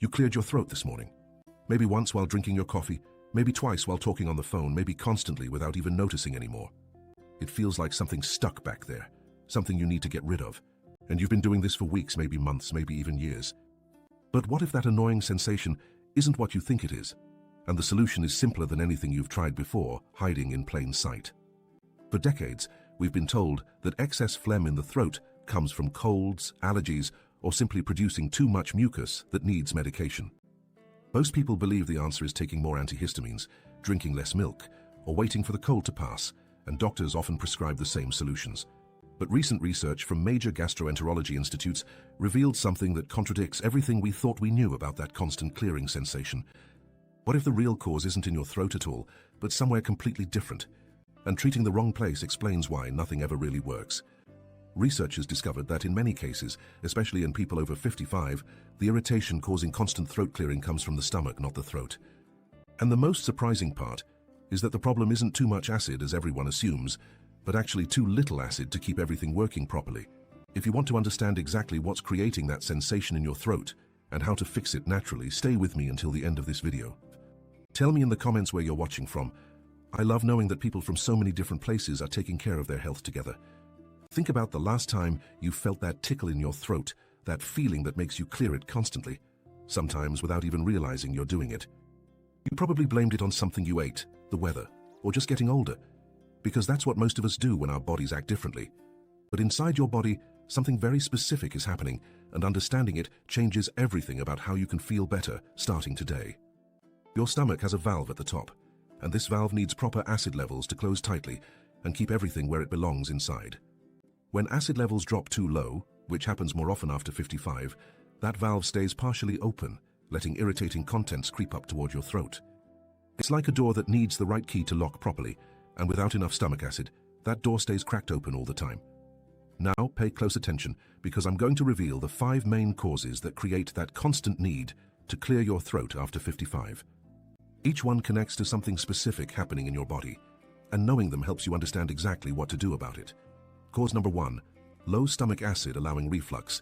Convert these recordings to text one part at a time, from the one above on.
You cleared your throat this morning. Maybe once while drinking your coffee, maybe twice while talking on the phone, maybe constantly without even noticing anymore. It feels like something's stuck back there, something you need to get rid of. And you've been doing this for weeks, maybe months, maybe even years. But what if that annoying sensation isn't what you think it is? And the solution is simpler than anything you've tried before, hiding in plain sight. For decades, we've been told that excess phlegm in the throat comes from colds, allergies, or simply producing too much mucus that needs medication. Most people believe the answer is taking more antihistamines, drinking less milk, or waiting for the cold to pass, and doctors often prescribe the same solutions. But recent research from major gastroenterology institutes revealed something that contradicts everything we thought we knew about that constant clearing sensation. What if the real cause isn't in your throat at all, but somewhere completely different? And treating the wrong place explains why nothing ever really works. Researchers discovered that in many cases, especially in people over 55, the irritation causing constant throat clearing comes from the stomach, not the throat. And the most surprising part is that the problem isn't too much acid, as everyone assumes, but actually too little acid to keep everything working properly. If you want to understand exactly what's creating that sensation in your throat and how to fix it naturally, stay with me until the end of this video. Tell me in the comments where you're watching from. I love knowing that people from so many different places are taking care of their health together. Think about the last time you felt that tickle in your throat, that feeling that makes you clear it constantly, sometimes without even realizing you're doing it. You probably blamed it on something you ate, the weather, or just getting older, because that's what most of us do when our bodies act differently. But inside your body, something very specific is happening, and understanding it changes everything about how you can feel better starting today. Your stomach has a valve at the top, and this valve needs proper acid levels to close tightly and keep everything where it belongs inside. When acid levels drop too low, which happens more often after 55, that valve stays partially open, letting irritating contents creep up toward your throat. It's like a door that needs the right key to lock properly, and without enough stomach acid, that door stays cracked open all the time. Now pay close attention, because I'm going to reveal the 5 main causes that create that constant need to clear your throat after 55. Each one connects to something specific happening in your body, and knowing them helps you understand exactly what to do about it. Cause number 1, low stomach acid allowing reflux.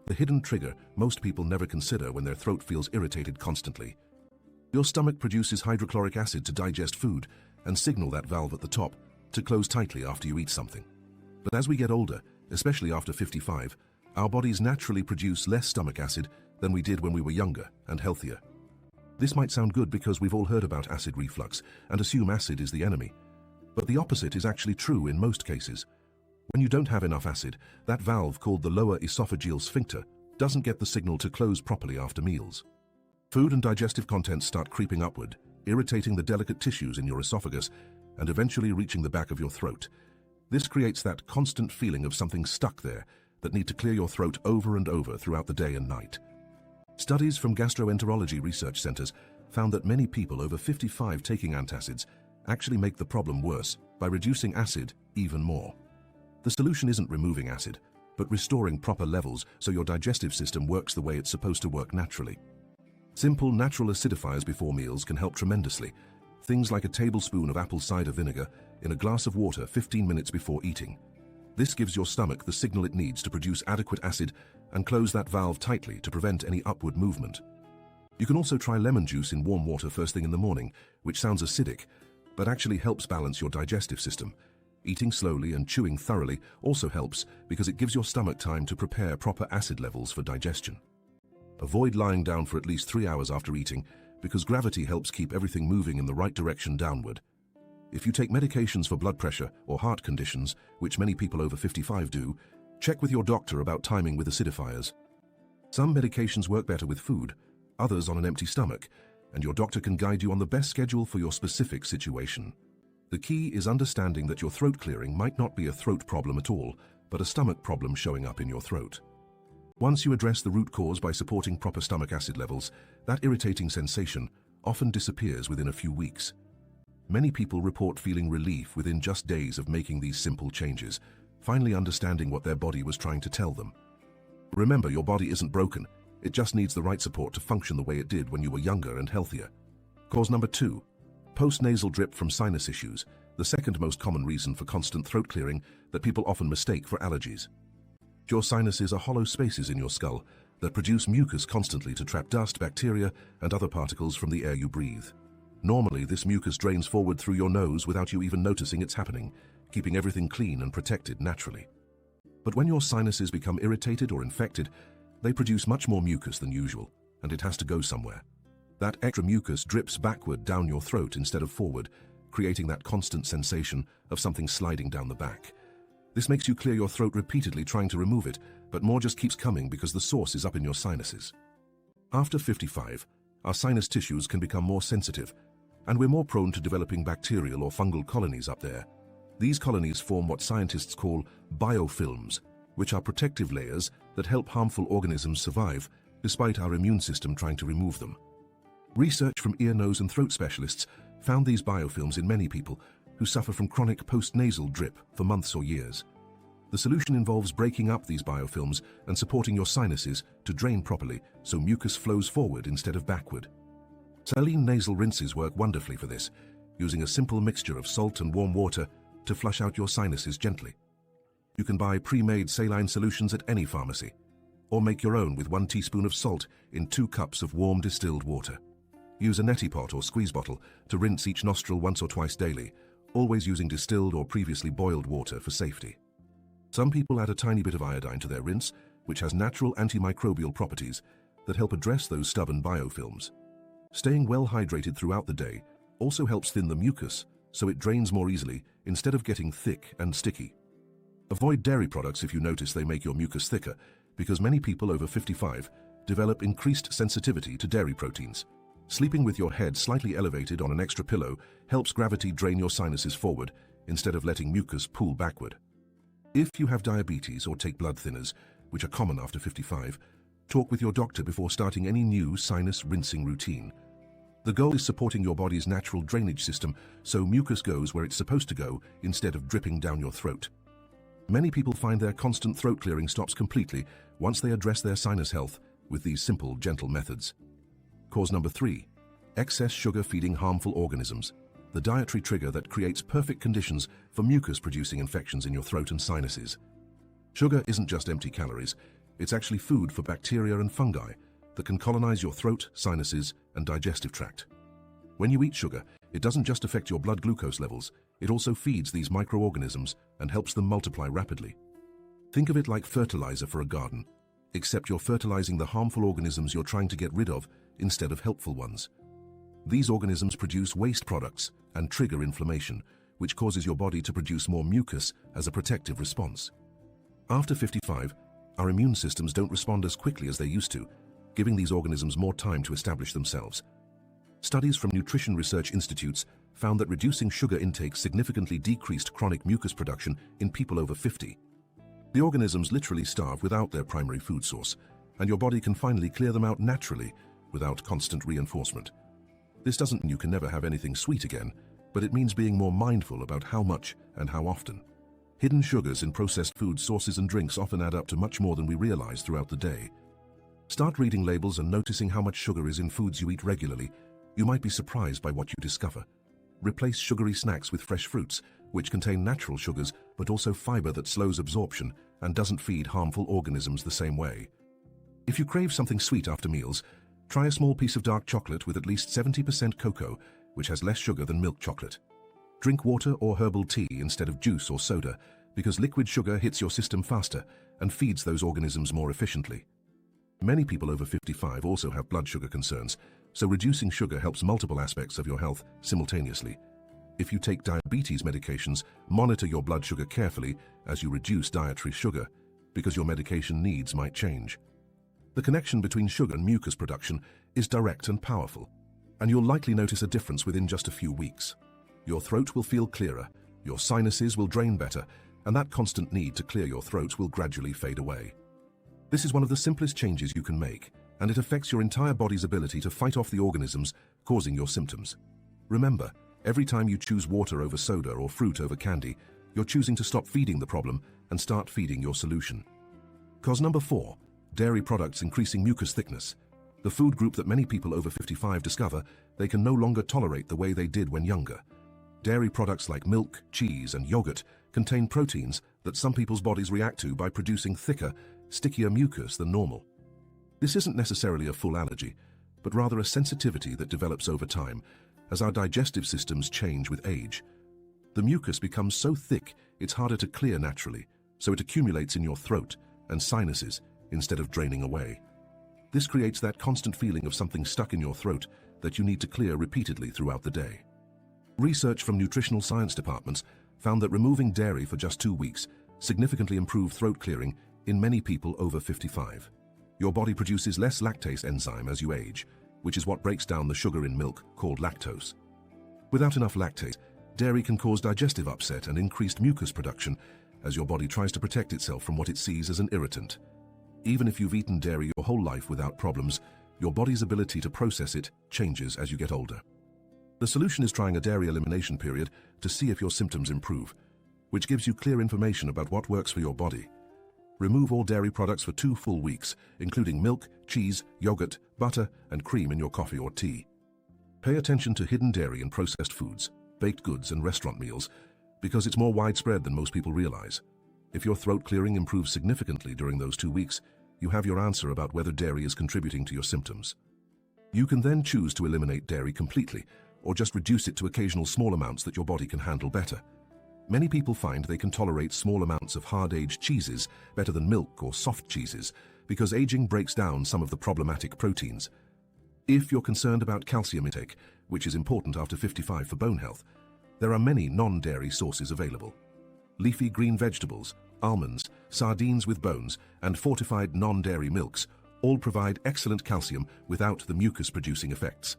The hidden trigger most people never consider when their throat feels irritated constantly. Your stomach produces hydrochloric acid to digest food and signal that valve at the top to close tightly after you eat something. But as we get older, especially after 55, our bodies naturally produce less stomach acid than we did when we were younger and healthier. This might sound good because we've all heard about acid reflux and assume acid is the enemy. But the opposite is actually true in most cases. When you don't have enough acid, that valve called the lower esophageal sphincter doesn't get the signal to close properly after meals. Food and digestive contents start creeping upward, irritating the delicate tissues in your esophagus and eventually reaching the back of your throat. This creates that constant feeling of something stuck there that need to clear your throat over and over throughout the day and night. Studies from gastroenterology research centers found that many people over 55 taking antacids actually make the problem worse by reducing acid even more. The solution isn't removing acid, but restoring proper levels so your digestive system works the way it's supposed to work naturally. Simple natural acidifiers before meals can help tremendously. Things like a tablespoon of apple cider vinegar in a glass of water 15 minutes before eating. This gives your stomach the signal it needs to produce adequate acid and close that valve tightly to prevent any upward movement. You can also try lemon juice in warm water first thing in the morning, which sounds acidic, but actually helps balance your digestive system. Eating slowly and chewing thoroughly also helps because it gives your stomach time to prepare proper acid levels for digestion. Avoid lying down for at least 3 hours after eating because gravity helps keep everything moving in the right direction downward. If you take medications for blood pressure or heart conditions, which many people over 55 do, check with your doctor about timing with acidifiers. Some medications work better with food, others on an empty stomach, and your doctor can guide you on the best schedule for your specific situation. The key is understanding that your throat clearing might not be a throat problem at all, but a stomach problem showing up in your throat. Once you address the root cause by supporting proper stomach acid levels, that irritating sensation often disappears within a few weeks. Many people report feeling relief within just days of making these simple changes, finally understanding what their body was trying to tell them. Remember, your body isn't broken, it just needs the right support to function the way it did when you were younger and healthier. Cause number 2. Post-nasal drip from sinus issues, the second most common reason for constant throat clearing that people often mistake for allergies. Your sinuses are hollow spaces in your skull, that produce mucus constantly to trap dust, bacteria, and other particles from the air you breathe. Normally, this mucus drains forward through your nose without you even noticing it's happening, keeping everything clean and protected naturally. But when your sinuses become irritated or infected, they produce much more mucus than usual, and it has to go somewhere. That extra mucus drips backward down your throat instead of forward, creating that constant sensation of something sliding down the back. This makes you clear your throat repeatedly trying to remove it, but more just keeps coming because the source is up in your sinuses. After 55, our sinus tissues can become more sensitive, and we're more prone to developing bacterial or fungal colonies up there. These colonies form what scientists call biofilms, which are protective layers that help harmful organisms survive despite our immune system trying to remove them. Research from ear, nose, and throat specialists found these biofilms in many people who suffer from chronic post-nasal drip for months or years. The solution involves breaking up these biofilms and supporting your sinuses to drain properly so mucus flows forward instead of backward. Saline nasal rinses work wonderfully for this, using a simple mixture of salt and warm water to flush out your sinuses gently. You can buy pre-made saline solutions at any pharmacy, or make your own with 1 teaspoon of salt in 2 cups of warm distilled water. Use a neti pot or squeeze bottle to rinse each nostril once or twice daily, always using distilled or previously boiled water for safety. Some people add a tiny bit of iodine to their rinse, which has natural antimicrobial properties that help address those stubborn biofilms. Staying well hydrated throughout the day also helps thin the mucus so it drains more easily instead of getting thick and sticky. Avoid dairy products if you notice they make your mucus thicker, because many people over 55 develop increased sensitivity to dairy proteins. Sleeping with your head slightly elevated on an extra pillow helps gravity drain your sinuses forward instead of letting mucus pool backward. If you have diabetes or take blood thinners, which are common after 55, talk with your doctor before starting any new sinus rinsing routine. The goal is supporting your body's natural drainage system so mucus goes where it's supposed to go instead of dripping down your throat. Many people find their constant throat clearing stops completely once they address their sinus health with these simple, gentle methods. Cause number 3, excess sugar feeding harmful organisms, the dietary trigger that creates perfect conditions for mucus-producing infections in your throat and sinuses. Sugar isn't just empty calories, it's actually food for bacteria and fungi that can colonize your throat, sinuses, and digestive tract. When you eat sugar, it doesn't just affect your blood glucose levels, it also feeds these microorganisms and helps them multiply rapidly. Think of it like fertilizer for a garden, except you're fertilizing the harmful organisms you're trying to get rid of instead of helpful ones. These organisms produce waste products and trigger inflammation, which causes your body to produce more mucus as a protective response. After 55, our immune systems don't respond as quickly as they used to, giving these organisms more time to establish themselves. Studies from nutrition research institutes found that reducing sugar intake significantly decreased chronic mucus production in people over 50. The organisms literally starve without their primary food source, and your body can finally clear them out naturally without constant reinforcement. This doesn't mean you can never have anything sweet again, but it means being more mindful about how much and how often. Hidden sugars in processed food sources and drinks often add up to much more than we realize throughout the day. Start reading labels and noticing how much sugar is in foods you eat regularly. You might be surprised by what you discover. Replace sugary snacks with fresh fruits, which contain natural sugars but also fiber that slows absorption and doesn't feed harmful organisms the same way. If you crave something sweet after meals, try a small piece of dark chocolate with at least 70% cocoa, which has less sugar than milk chocolate. Drink water or herbal tea instead of juice or soda, because liquid sugar hits your system faster and feeds those organisms more efficiently. Many people over 55 also have blood sugar concerns, so reducing sugar helps multiple aspects of your health simultaneously. If you take diabetes medications, monitor your blood sugar carefully as you reduce dietary sugar, because your medication needs might change. The connection between sugar and mucus production is direct and powerful, and you'll likely notice a difference within just a few weeks. Your throat will feel clearer, your sinuses will drain better, and that constant need to clear your throat will gradually fade away. This is one of the simplest changes you can make, and it affects your entire body's ability to fight off the organisms causing your symptoms. Remember, every time you choose water over soda or fruit over candy, you're choosing to stop feeding the problem and start feeding your solution. Cause number 4, dairy products increasing mucus thickness. The food group that many people over 55 discover they can no longer tolerate the way they did when younger. Dairy products like milk, cheese, and yogurt contain proteins that some people's bodies react to by producing thicker, stickier mucus than normal. This isn't necessarily a full allergy, but rather a sensitivity that develops over time as our digestive systems change with age. The mucus becomes so thick it's harder to clear naturally, so it accumulates in your throat and sinuses instead of draining away. This creates that constant feeling of something stuck in your throat that you need to clear repeatedly throughout the day. Research from nutritional science departments found that removing dairy for just 2 weeks significantly improved throat clearing in many people over 55. Your body produces less lactase enzyme as you age, which is what breaks down the sugar in milk called lactose. Without enough lactase, dairy can cause digestive upset and increased mucus production as your body tries to protect itself from what it sees as an irritant. Even if you've eaten dairy your whole life without problems, your body's ability to process it changes as you get older. The solution is trying a dairy elimination period to see if your symptoms improve, which gives you clear information about what works for your body. Remove all dairy products for 2 full weeks, including milk, cheese, yogurt, butter, and cream in your coffee or tea. Pay attention to hidden dairy in processed foods, baked goods, and restaurant meals, because it's more widespread than most people realize. If your throat clearing improves significantly during those 2 weeks, you have your answer about whether dairy is contributing to your symptoms. You can then choose to eliminate dairy completely, or just reduce it to occasional small amounts that your body can handle better. Many people find they can tolerate small amounts of hard-aged cheeses better than milk or soft cheeses because aging breaks down some of the problematic proteins. If you're concerned about calcium intake, which is important after 55 for bone health, there are many non-dairy sources available. Leafy green vegetables, almonds, sardines with bones, and fortified non-dairy milks all provide excellent calcium without the mucus-producing effects.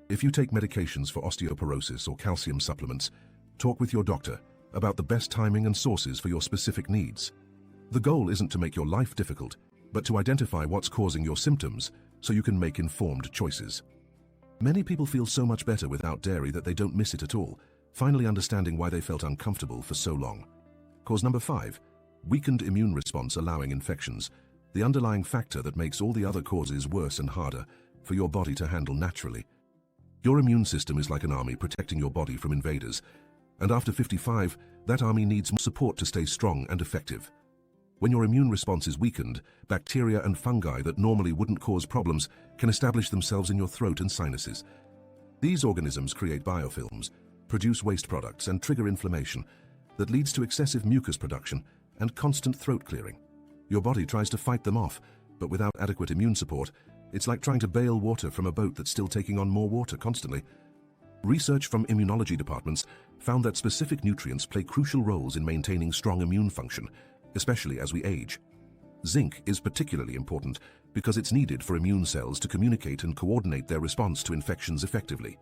If you take medications for osteoporosis or calcium supplements, talk with your doctor about the best timing and sources for your specific needs. The goal isn't to make your life difficult, but to identify what's causing your symptoms so you can make informed choices. Many people feel so much better without dairy that they don't miss it at all, finally understanding why they felt uncomfortable for so long. Cause number 5, weakened immune response allowing infections, the underlying factor that makes all the other causes worse and harder for your body to handle naturally. Your immune system is like an army protecting your body from invaders, and after 55, that army needs more support to stay strong and effective. When your immune response is weakened, bacteria and fungi that normally wouldn't cause problems can establish themselves in your throat and sinuses. These organisms create biofilms, produce waste products, and trigger inflammation that leads to excessive mucus production and constant throat clearing. Your body tries to fight them off, but without adequate immune support, it's like trying to bail water from a boat that's still taking on more water constantly. Research from immunology departments found that specific nutrients play crucial roles in maintaining strong immune function, especially as we age. Zinc is particularly important because it's needed for immune cells to communicate and coordinate their response to infections effectively.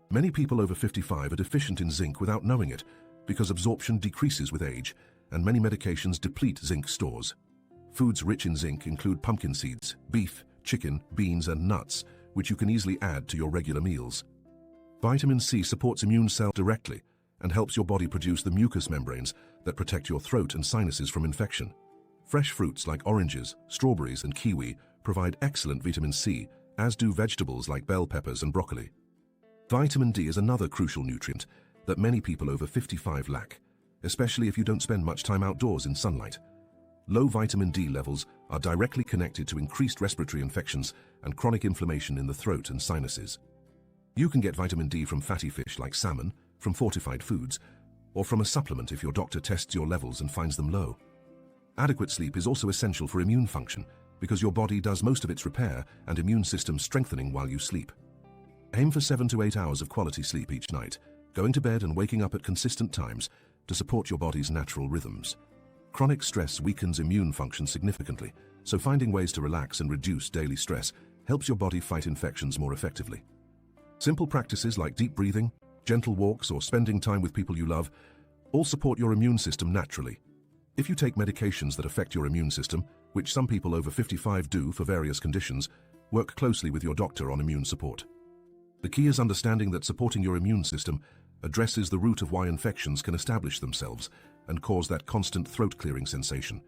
Many people over 55 are deficient in zinc without knowing it because absorption decreases with age, and many medications deplete zinc stores. Foods rich in zinc include pumpkin seeds, beef, chicken, beans, and nuts, which you can easily add to your regular meals. Vitamin C supports immune cells directly and helps your body produce the mucous membranes that protect your throat and sinuses from infection. Fresh fruits like oranges, strawberries, and kiwi provide excellent vitamin C, as do vegetables like bell peppers and broccoli. Vitamin D is another crucial nutrient that many people over 55 lack, especially if you don't spend much time outdoors in sunlight. Low vitamin D levels are directly connected to increased respiratory infections and chronic inflammation in the throat and sinuses. You can get vitamin D from fatty fish like salmon, from fortified foods, or from a supplement if your doctor tests your levels and finds them low. Adequate sleep is also essential for immune function because your body does most of its repair and immune system strengthening while you sleep. Aim for 7 to 8 hours of quality sleep each night, going to bed and waking up at consistent times to support your body's natural rhythms. Chronic stress weakens immune function significantly, so finding ways to relax and reduce daily stress helps your body fight infections more effectively. Simple practices like deep breathing, gentle walks, or spending time with people you love all support your immune system naturally. If you take medications that affect your immune system, which some people over 55 do for various conditions, work closely with your doctor on immune support. The key is understanding that supporting your immune system addresses the root of why infections can establish themselves and cause that constant throat clearing sensation.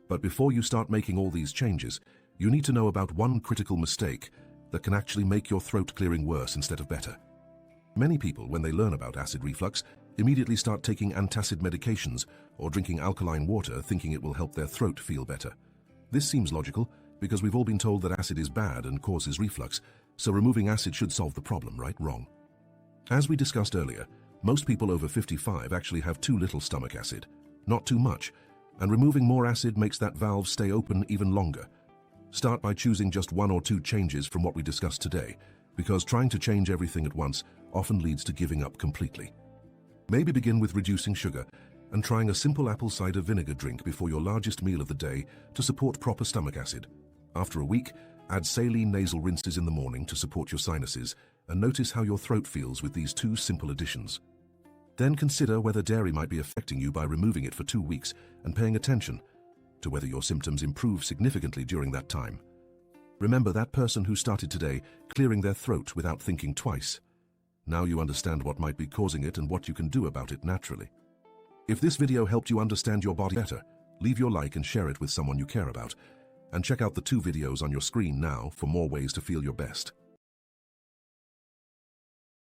But before you start making all these changes, you need to know about one critical mistake that can actually make your throat clearing worse instead of better. Many people, when they learn about acid reflux, immediately start taking antacid medications or drinking alkaline water thinking it will help their throat feel better. This seems logical, because we've all been told that acid is bad and causes reflux, so removing acid should solve the problem, right? Wrong. As we discussed earlier, most people over 55 actually have too little stomach acid, not too much, and removing more acid makes that valve stay open even longer. Start by choosing just 1 or 2 changes from what we discussed today, because trying to change everything at once often leads to giving up completely. Maybe begin with reducing sugar and trying a simple apple cider vinegar drink before your largest meal of the day to support proper stomach acid. After a week, add saline nasal rinses in the morning to support your sinuses, and notice how your throat feels with these 2 simple additions. Then consider whether dairy might be affecting you by removing it for 2 weeks and paying attention to whether your symptoms improve significantly during that time. Remember that person who started today clearing their throat without thinking twice. Now you understand what might be causing it and what you can do about it naturally. If this video helped you understand your body better, leave your like and share it with someone you care about. And check out the 2 videos on your screen now for more ways to feel your best.